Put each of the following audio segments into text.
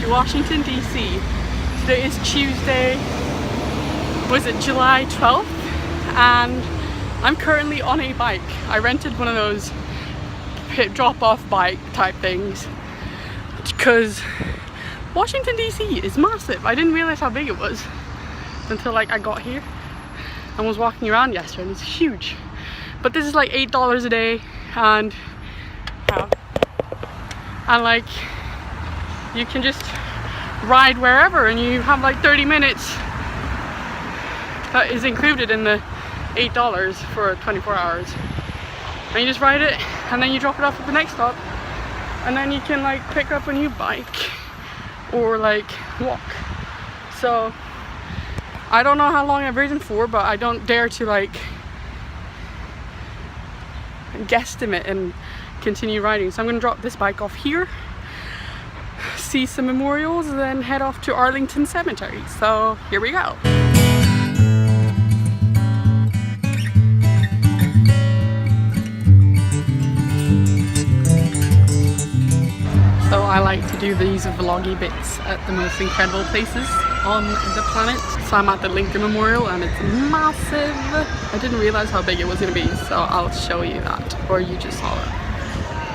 to Washington DC. Today is Tuesday, was it July 12th? And I'm currently on a bike. I rented one of those drop-off bike type things because Washington DC is massive. I didn't realize how big it was until like I got here and was walking around yesterday, and it's huge. But this is like $8 a day, and like you can just ride wherever, and you have like 30 minutes that is included in the $8 for 24 hours. And you just ride it, and then you drop it off at the next stop, and then you can like pick up a new bike or like walk. So I don't know how long I've ridden for, but I don't dare to like guesstimate and continue riding. So I'm gonna drop this bike off here, see some memorials, and then head off to Arlington Cemetery. So here we go. So I like to do these vloggy bits at the most incredible places on the planet. So I'm at the Lincoln Memorial, and it's massive. I didn't realize how big it was going to be, so I'll show you that, or you just saw it.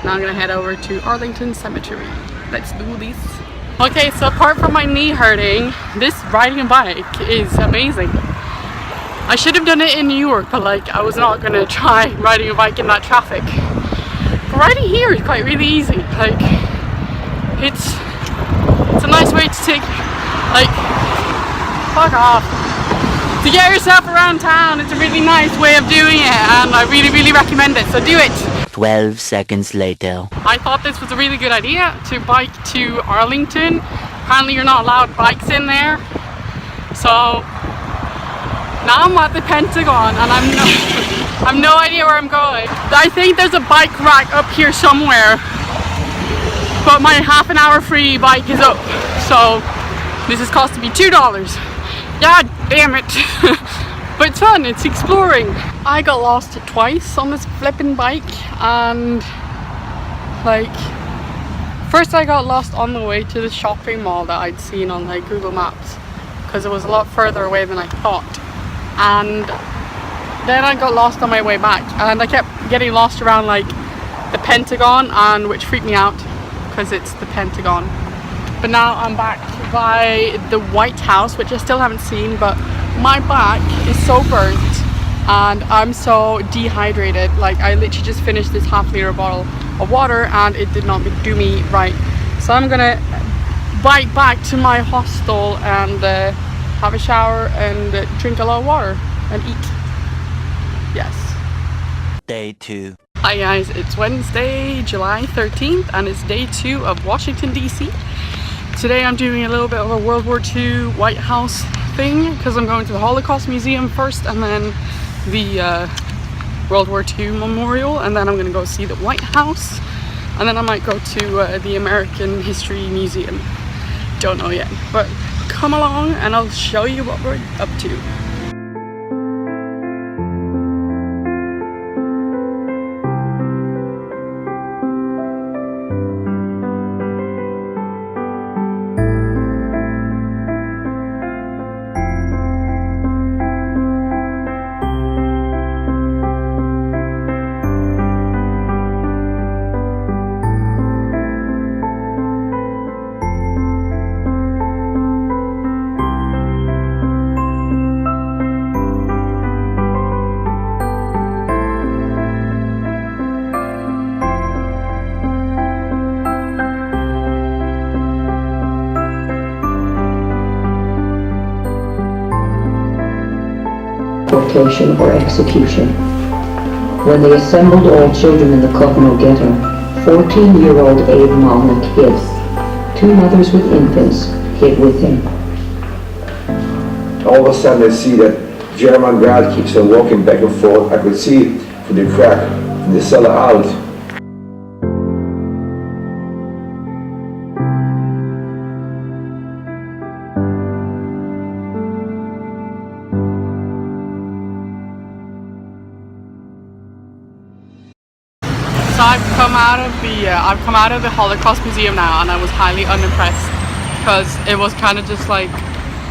Now I'm going to head over to Arlington Cemetery. Let's do this. Okay, so apart from my knee hurting, this riding a bike is amazing. I should have done it in New York, but like I was not going to try riding a bike in that traffic. But riding here is quite really easy. Like it's a nice way to take, like, fuck off, to get yourself around town. It's a really nice way of doing it, and I really recommend it, so do it. 12 seconds later. I thought this was a really good idea to bike to Arlington. Apparently you're not allowed bikes in there. So now I'm at the Pentagon, and I've no idea where I'm going. I think there's a bike rack up here somewhere, but my half an hour free bike is up, so this is costing me $2. God damn it. But it's fun, it's exploring. I got lost twice on this flipping bike, and like first I got lost on the way to the shopping mall that I'd seen on like Google Maps, because it was a lot further away than I thought, and then I got lost on my way back, and I kept getting lost around like the Pentagon, and which freaked me out because it's the Pentagon. But now I'm back by the White House, which I still haven't seen, but my back is so burnt and I'm so dehydrated. Like I literally just finished this half-liter bottle of water and it did not do me right. So I'm gonna bike back to my hostel and have a shower and drink a lot of water and eat. Yes. Day 2. Hi guys, it's Wednesday, July 13th, and it's day 2 of Washington DC. Today I'm doing a little bit of a World War II White House thing, because I'm going to the Holocaust Museum first, and then the World War II Memorial, and then I'm going to go see the White House, and then I might go to the American History Museum. Don't know yet, but come along and I'll show you what we're up to. Deportation or execution. When they assembled all children in the Kovno ghetto, 14-year-old Abe Malnick hid. 2 mothers with infants hid with him. All of a sudden I see that German guard keeps on walking back and forth. I could see through the crack from the cellar out. So I've come out of the Holocaust Museum now, and I was highly unimpressed because it was kind of just like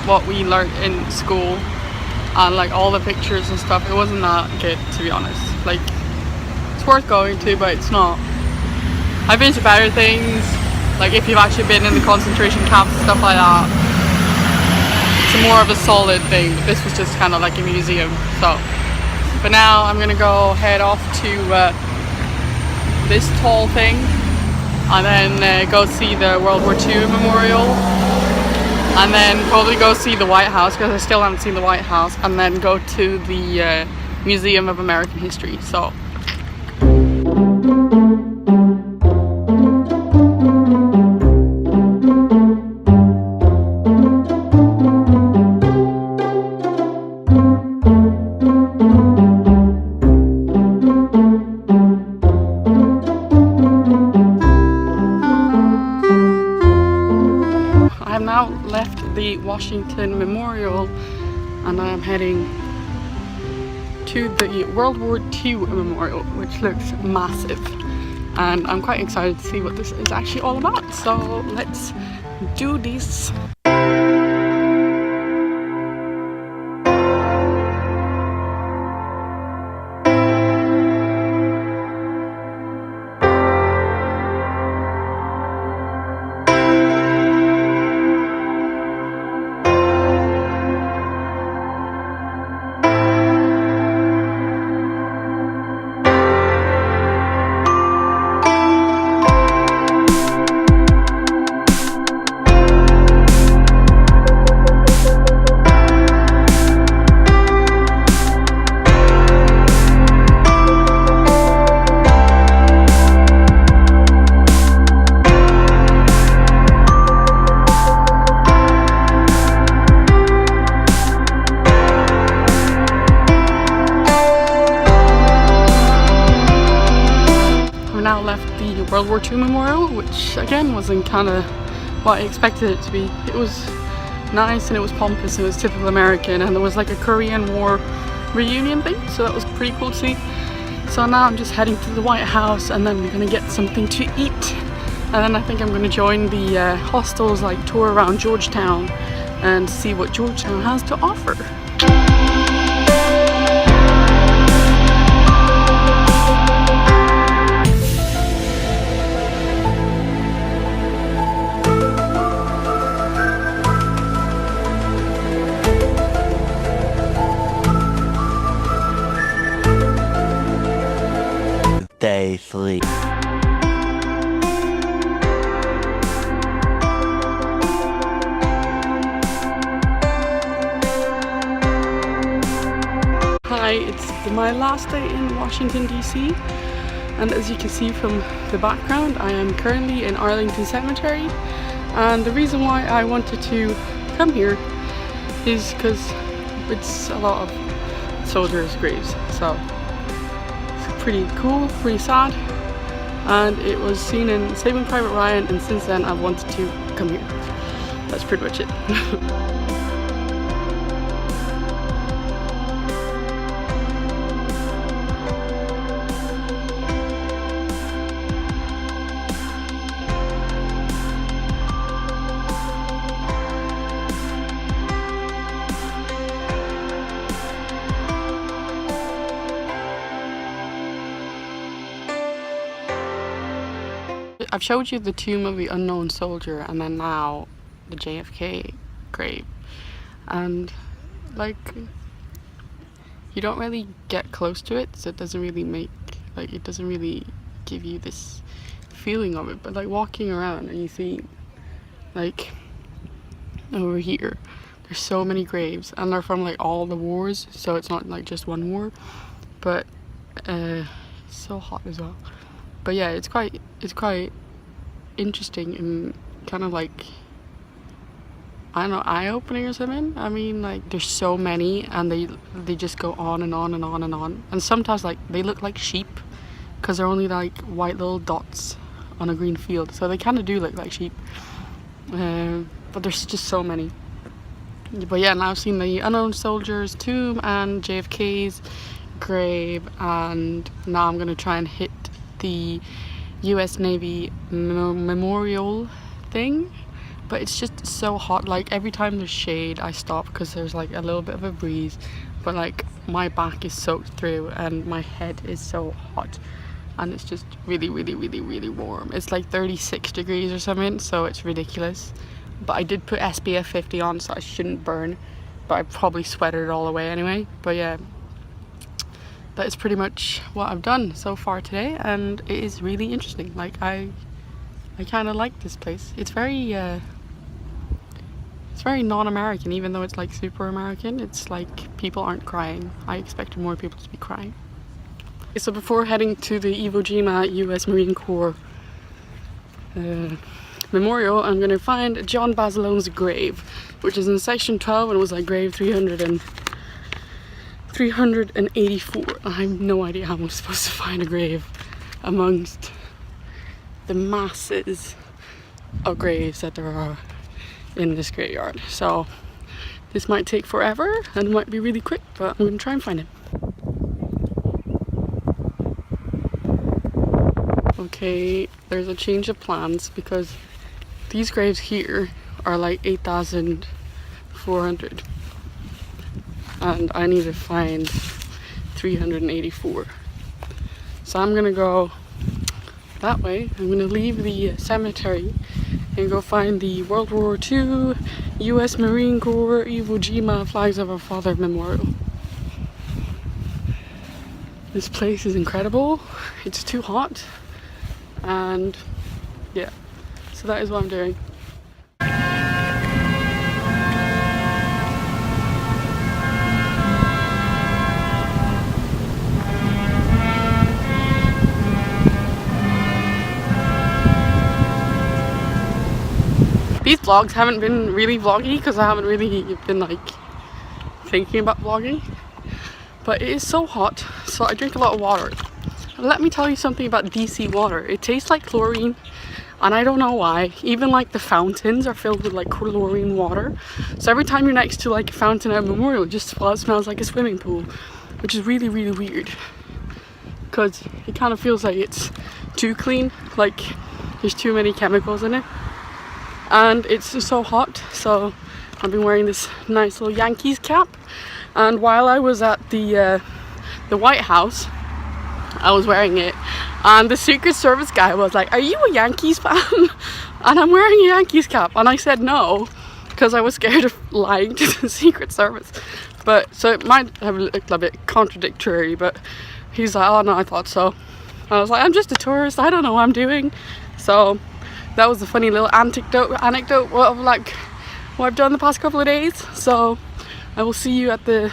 what we learned in school, and like all the pictures and stuff, it wasn't that good, to be honest. Like, it's worth going to, but it's not. I've been to better things, like if you've actually been in the concentration camps and stuff like that, it's more of a solid thing. But this was just kind of like a museum. So, but now I'm gonna go head off to this tall thing, and then go see the World War II memorial, and then probably go see the White House, because I still haven't seen the White House, and then go to the Museum of American History. So I have now left the Washington Memorial, and I am heading to the World War II Memorial, which looks massive, and I'm quite excited to see what this is actually all about. So let's do this. Now left the World War II Memorial, which again wasn't kind of what I expected it to be. It was nice and it was pompous and it was typical American, and there was like a Korean War reunion thing, so that was pretty cool to see. So now I'm just heading to the White House, and then we're gonna get something to eat, and then I think I'm gonna join the hostels like tour around Georgetown and see what Georgetown has to offer. Day 3. Hi, it's my last day in Washington DC, and as you can see from the background, I am currently in Arlington Cemetery, and the reason why I wanted to come here is because it's a lot of soldiers' graves, so it's pretty cool, pretty sad, and it was seen in Saving Private Ryan, and since then I've wanted to come here. That's pretty much it. I've showed you the tomb of the unknown soldier, and then now the JFK grave, and like you don't really get close to it, so it doesn't really give you this feeling of it. But like walking around and you see like over here there's so many graves, and they're from like all the wars, so it's not like just one war, but it's so hot as well. But yeah, it's quite interesting and kind of like, I don't know, eye-opening or something. I mean, like there's so many, and they just go on and on and on and on, and sometimes like they look like sheep because they're only like white little dots on a green field, so they kind of do look like sheep, but there's just so many. But yeah, now I've seen the unknown soldier's tomb and JFK's grave, and now I'm gonna try and hit the US Navy memorial thing, but it's just so hot. Like every time there's shade I stop because there's like a little bit of a breeze, but like my back is soaked through and my head is so hot, and it's just really warm. It's like 36 degrees or something, so it's ridiculous. But I did put SPF 50 on, so I shouldn't burn, but I probably sweated it all away anyway. But yeah, that is pretty much what I've done so far today, and it is really interesting. Like I kind of like this place. It's very non-American, even though it's like super American. It's like people aren't crying. I expected more people to be crying. Okay, so before heading to the Iwo Jima US Marine Corps memorial, I'm gonna find John Basilone's grave, which is in section 12, and it was like grave 384. I have no idea how I'm supposed to find a grave amongst the masses of graves that there are in this graveyard. So this might take forever and it might be really quick, but I'm gonna try and find him. Okay, there's a change of plans because these graves here are like 8,400 and I need to find 384. So I'm gonna go that way. I'm gonna leave the cemetery and go find the World War II US Marine Corps Iwo Jima Flags of Our Father Memorial. This place is incredible. It's too hot, and yeah, so that is what I'm doing. These vlogs haven't been really vloggy because I haven't really been like thinking about vlogging, but it is so hot, so I drink a lot of water. And let me tell you something about DC water. It tastes like chlorine, and I don't know why. Even like the fountains are filled with like chlorine water, so every time you're next to like a fountain at a memorial, it just smells like a swimming pool, which is really weird because it kind of feels like it's too clean, like there's too many chemicals in it. And it's just so hot, so I've been wearing this nice little Yankees cap. And while I was at the White House, I was wearing it, and the Secret Service guy was like, "Are you a Yankees fan?" And I'm wearing a Yankees cap, and I said no because I was scared of lying to the Secret Service. But so it might have looked a bit contradictory, but he's like, "Oh no, I thought so." I was like, "I'm just a tourist, I don't know what I'm doing." So that was a funny little anecdote of like what I've done the past couple of days. So I will see you at the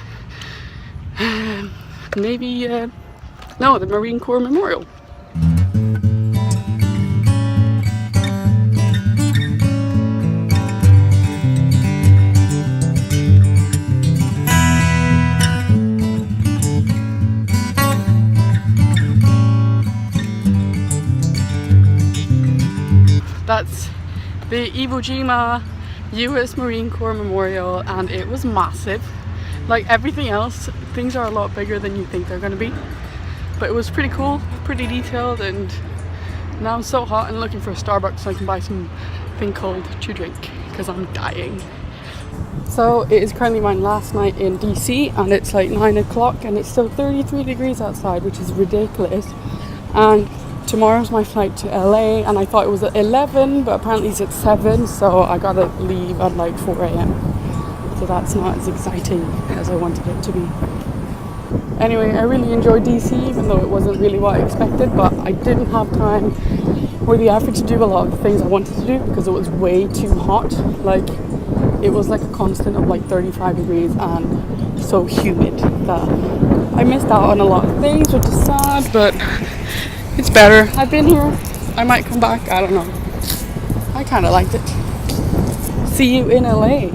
the Marine Corps Memorial. That's the Iwo Jima US Marine Corps Memorial, and it was massive. Like everything else, things are a lot bigger than you think they're going to be. But it was pretty cool, pretty detailed, and now I'm so hot and looking for a Starbucks so I can buy something cold to drink because I'm dying. So it is currently my last night in DC, and it's like 9 o'clock and it's still 33 degrees outside, which is ridiculous. And tomorrow's my flight to LA, and I thought it was at 11, but apparently it's at 7, so I gotta leave at like 4 a.m. So that's not as exciting as I wanted it to be. Anyway, I really enjoyed DC, even though it wasn't really what I expected, but I didn't have time or the effort to do a lot of the things I wanted to do because it was way too hot. Like, it was like a constant of like 35 degrees and so humid that I missed out on a lot of things, which is sad, but it's better. I've been here. I might come back. I don't know. I kind of liked it. See you in LA.